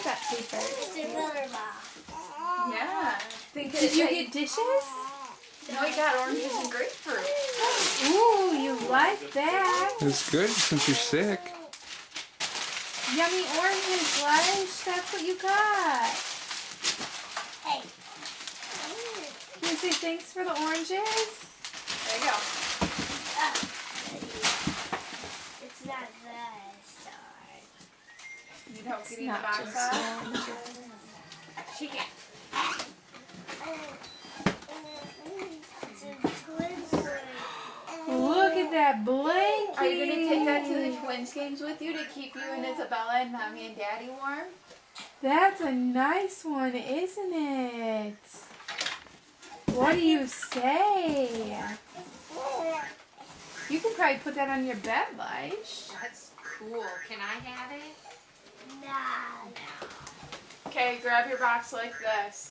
that paper? It's another box. Yeah. Did you get dishes? No, I got oranges and grapefruit. Ooh, you like that. It's good since you're sick. Yummy oranges, Lush. That's what you got. Hey. Can you say thanks for the oranges? There you go. It's not this hard. You don't get It's the not box just out. oranges. She can't. It's a twin boy. Look at that blanket. Are you going to take that to the Twins games with you to keep you and Isabella and Mommy and Daddy warm? That's a nice one, isn't it? What do you say? You can probably put that on your bed, Lish. That's cool. Can I have it? No. Okay, grab your box like this.